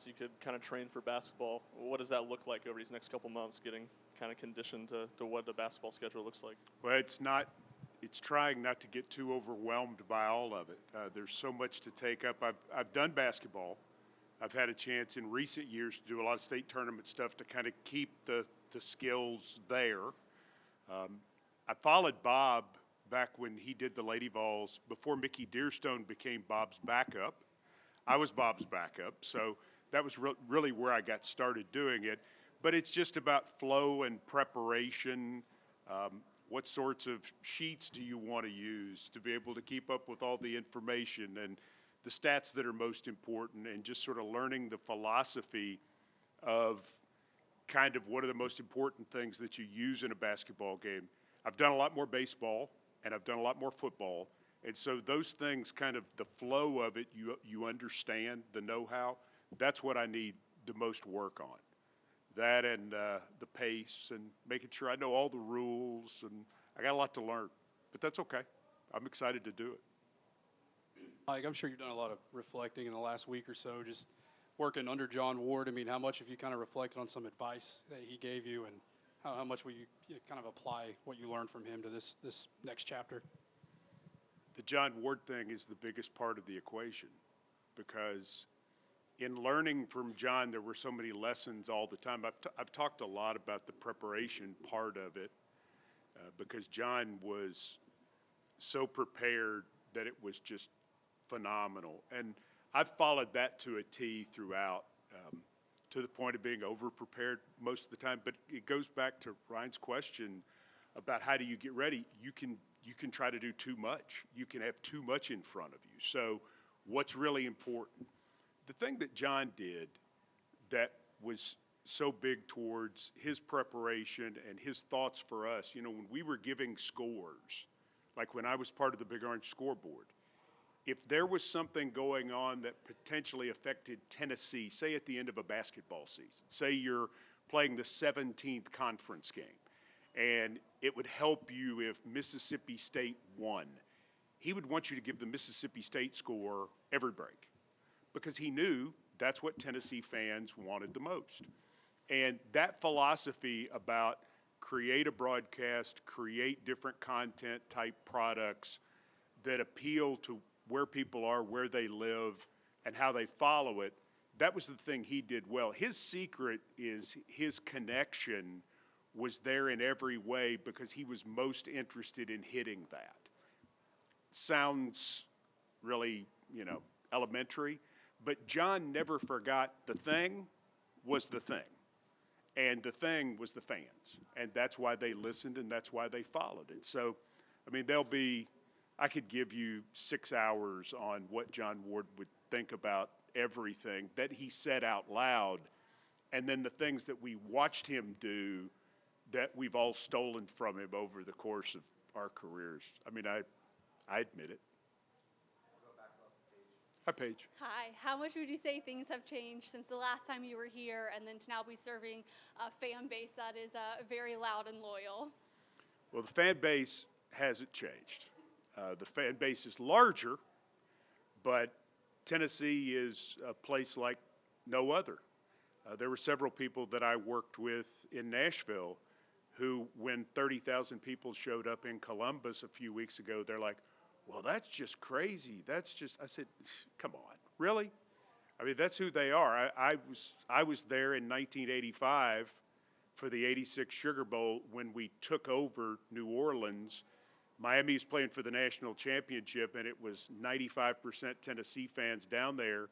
so you could kind of train for basketball. What does that look like over these next couple months, getting kind of conditioned to what the basketball schedule looks like? Well, it's trying not to get too overwhelmed by all of it. There's so much to take up. I've done basketball. I've had a chance in recent years to do a lot of state tournament stuff to kind of keep the skills there. I followed Bob back when he did the Lady Vols before Mickey Dearstone became Bob's backup. I was Bob's backup, so that was really where I got started doing it. But it's just about flow and preparation. What sorts of sheets do you want to use to be able to keep up with all the information and the stats that are most important, and just sort of learning the philosophy of kind of what are the most important things that you use in a basketball game. I've done a lot more baseball and I've done a lot more football. And so those things, kind of the flow of it, you understand, the know-how, that's what I need the most work on. That and the pace and making sure I know all the rules, and I got a lot to learn. But that's okay. I'm excited to do it. Mike, I'm sure you've done a lot of reflecting in the last week or so, just working under John Ward. I mean, how much have you kind of reflected on some advice that he gave you, and how much will you kind of apply what you learned from him to this next chapter? The John Ward thing is the biggest part of the equation, because in learning from John, there were so many lessons all the time. I've talked a lot about the preparation part of it, because John was so prepared that it was just phenomenal. And I've followed that to a T throughout, to the point of being over-prepared most of the time. But it goes back to Ryan's question about how do you get ready. You can try to do too much. You can have too much in front of you. So what's really important? The thing that John did that was so big towards his preparation and his thoughts for us, you know, when we were giving scores, like when I was part of the Big Orange scoreboard, if there was something going on that potentially affected Tennessee, say at the end of a basketball season, say you're playing the 17th conference game, and it would help you if Mississippi State won, he would want you to give the Mississippi State score every break, because he knew that's what Tennessee fans wanted the most. And that philosophy about create a broadcast, create different content type products that appeal to where people are, where they live, and how they follow it, that was the thing he did well. His secret is his connection was there in every way, because he was most interested in hitting that. Sounds really, elementary, but John never forgot the thing was the thing. And the thing was the fans. And that's why they listened, and that's why they followed it. So, I mean, I could give you 6 hours on what John Ward would think about everything that he said out loud, and then the things that we watched him do that we've all stolen from him over the course of our careers. I mean, I admit it. Hi, Paige. Hi. How much would you say things have changed since the last time you were here, and then to now be serving a fan base that is very loud and loyal? Well, the fan base hasn't changed. The fan base is larger, but Tennessee is a place like no other. There were several people that I worked with in Nashville who, when 30,000 people showed up in Columbus a few weeks ago, they're like, well, that's just crazy. I said, come on, really? I mean, that's who they are. I was there in 1985 for the 86 Sugar Bowl when we took over New Orleans. Miami was playing for the national championship, and it was 95% Tennessee fans down there.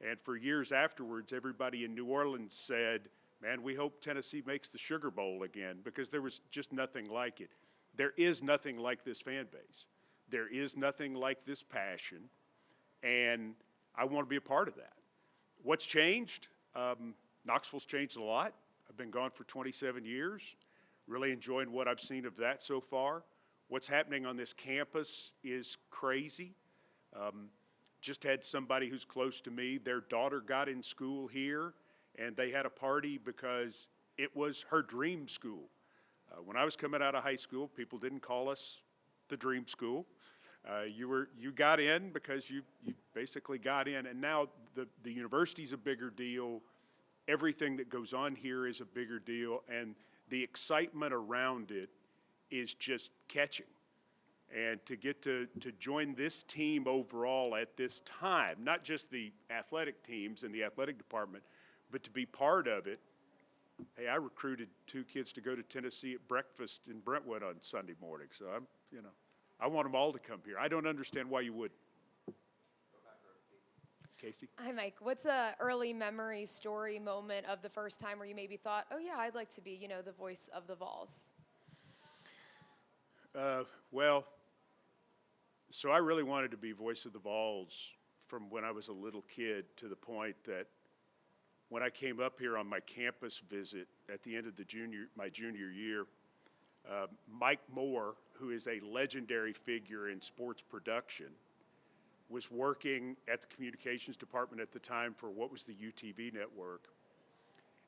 And for years afterwards, everybody in New Orleans said, man, we hope Tennessee makes the Sugar Bowl again, because there was just nothing like it. There is nothing like this fan base. There is nothing like this passion, and I want to be a part of that. What's changed? Knoxville's changed a lot. I've been gone for 27 years, really enjoying what I've seen of that so far. What's happening on this campus is crazy. Just had somebody who's close to me, their daughter got in school here, and they had a party because it was her dream school. When I was coming out of high school, people didn't call us the dream school. You got in because you basically got in, and now the university's a bigger deal. Everything that goes on here is a bigger deal, and the excitement around it is just catching. And to get to join this team overall at this time, not just the athletic teams and the athletic department, but to be part of it. Hey, I recruited 2 kids to go to Tennessee at breakfast in Brentwood on Sunday morning, so I want them all to come here. I don't understand why you wouldn't. Casey? Hi, Mike. What's a early memory, story, moment of the first time where you maybe thought, oh, yeah, I'd like to be, the voice of the Vols? Well, so I really wanted to be voice of the Vols from when I was a little kid, to the point that when I came up here on my campus visit at the end of my junior year, Mike Moore, who is a legendary figure in sports production, was working at the communications department at the time for what was the UTV network.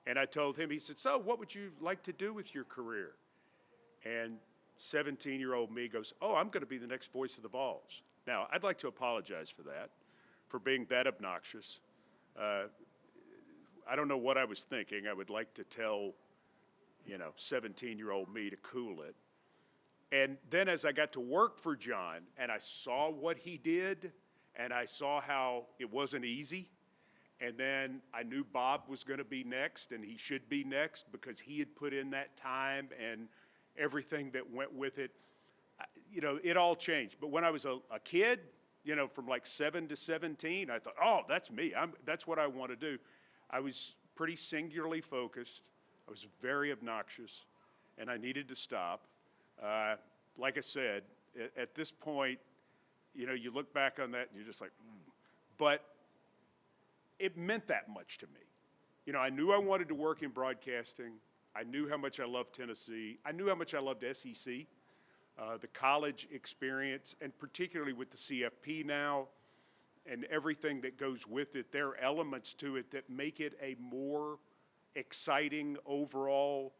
And I told him, he said, so what would you like to do with your career? And 17-year-old me goes, oh, I'm going to be the next voice of the Vols. Now, I'd like to apologize for that, for being that obnoxious. I don't know what I was thinking. I would like to tell, 17-year-old me to cool it. And then as I got to work for John and I saw what he did, and I saw how it wasn't easy, and then I knew Bob was going to be next, and he should be next because he had put in that time and everything that went with it. It all changed. But when I was a kid, from like 7 to 17, I thought, oh, that's me. That's what I want to do. I was pretty singularly focused. I was very obnoxious, and I needed to stop. Like I said, at this point, you look back on that and you're just like, But it meant that much to me. I knew I wanted to work in broadcasting. I knew how much I loved Tennessee. I knew how much I loved SEC, the college experience, and particularly with the CFP now and everything that goes with it. There are elements to it that make it a more exciting overall,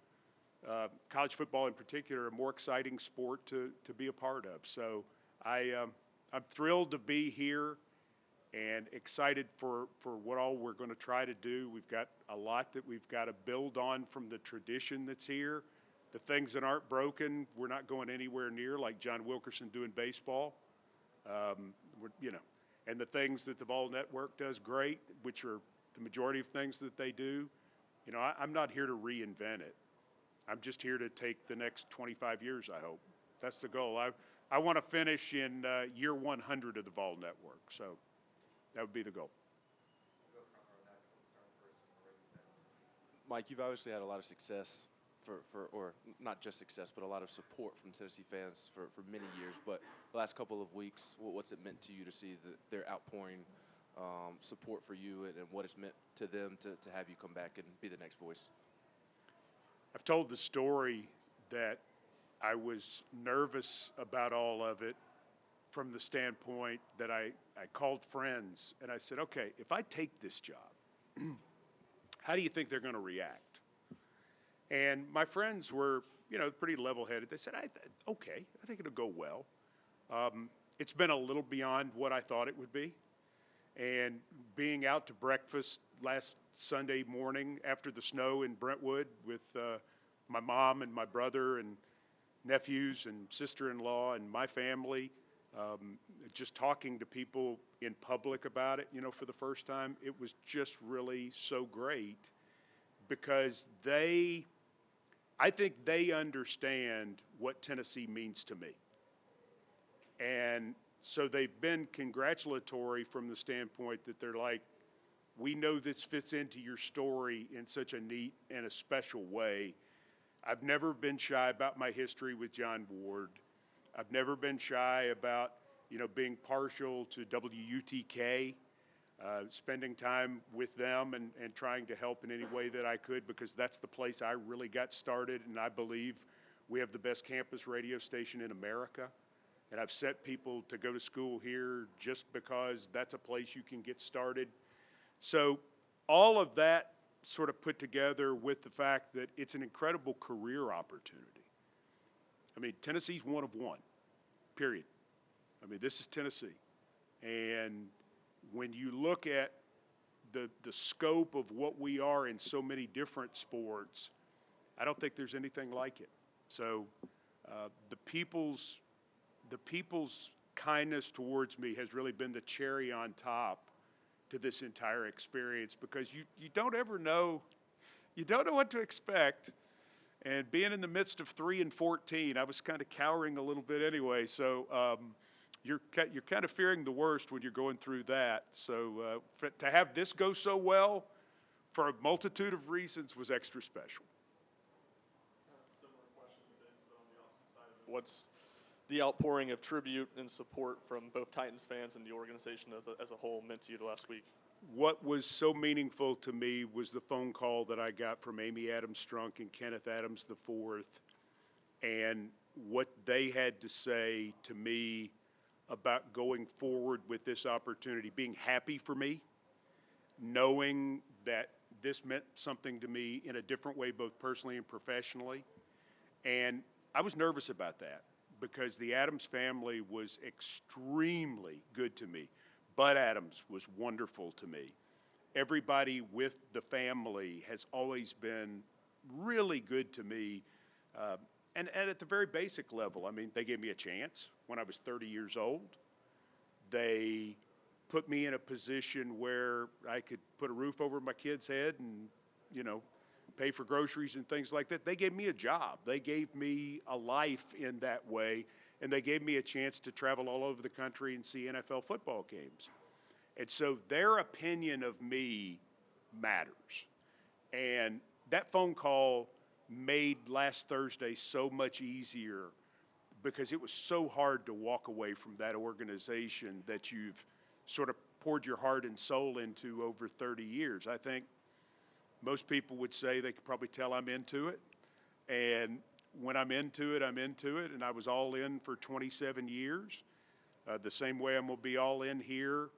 college football in particular, a more exciting sport to be a part of. So I'm thrilled to be here and excited for what all we're going to try to do. We've got a lot that we've got to build on from the tradition that's here. The things that aren't broken, we're not going anywhere near, like John Wilkerson doing baseball. And the things that the Vol Network does great, which are the majority of things that they do, I'm not here to reinvent it. I'm just here to take the next 25 years, I hope. That's the goal. I want to finish in year 100 of the Vol Network, so that would be the goal. Mike, you've obviously had a lot of success or not just success, but a lot of support from Tennessee fans for many years. But the last couple of weeks, what's it meant to you to see their outpouring support for you, and what it's meant to them to have you come back and be the next voice? I've told the story that I was nervous about all of it from the standpoint that I called friends and I said, okay, if I take this job, how do you think they're going to react? And my friends were, pretty level-headed. They said, okay, I think it'll go well. It's been a little beyond what I thought it would be. And being out to breakfast last Sunday morning after the snow in Brentwood with my mom and my brother and nephews and sister-in-law and my family, just talking to people in public about it, for the first time, it was just really so great because I think they understand what Tennessee means to me. And so they've been congratulatory from the standpoint that they're like, we know this fits into your story in such a neat and a special way. I've never been shy about my history with John Ward. I've never been shy about, being partial to WUTK, spending time with them and trying to help in any way that I could, because that's the place I really got started, and I believe we have the best campus radio station in America. And I've sent people to go to school here just because that's a place you can get started. So all of that sort of put together with the fact that it's an incredible career opportunity. I mean, Tennessee's one of one, period. I mean, this is Tennessee. And when you look at the scope of what we are in so many different sports, I don't think there's anything like it. So the people's kindness towards me has really been the cherry on top to this entire experience, because you don't ever know, you don't know what to expect. And being in the midst of 3-14, I was kind of cowering a little bit anyway. So you're kind of fearing the worst when you're going through that. So to have this go so well, for a multitude of reasons, was extra special. Similar question to Dave's, but on the opposite side of it. What's the outpouring of tribute and support from both Titans fans and the organization as a whole meant to you last week? What was so meaningful to me was the phone call that I got from Amy Adams Strunk and Kenneth Adams IV, and what they had to say to me about going forward with this opportunity, being happy for me, knowing that this meant something to me in a different way, both personally and professionally. And I was nervous about that, because the Adams family was extremely good to me. Bud Adams was wonderful to me. Everybody with the family has always been really good to me. And at the very basic level, I mean, they gave me a chance when I was 30 years old. They put me in a position where I could put a roof over my kid's head and, you know, pay for groceries and things like that. They gave me a job. They gave me a life in that way, and they gave me a chance to travel all over the country and see NFL football games. And so their opinion of me matters. And that phone call made last Thursday so much easier, because it was so hard to walk away from that organization that you've sort of poured your heart and soul into over 30 years. I think most people would say they could probably tell I'm into it. And when I'm into it, I'm into it. And I was all in for 27 years. The same way I'm going to be all in here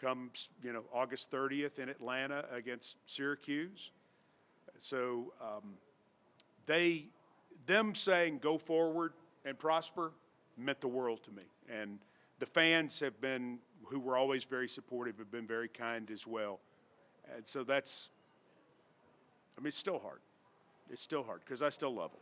comes, you know, August 30th in Atlanta against Syracuse. So them saying go forward and prosper meant the world to me. And the fans have been, who were always very supportive, have been very kind as well. And so that's, I mean, it's still hard. It's still hard because I still love them.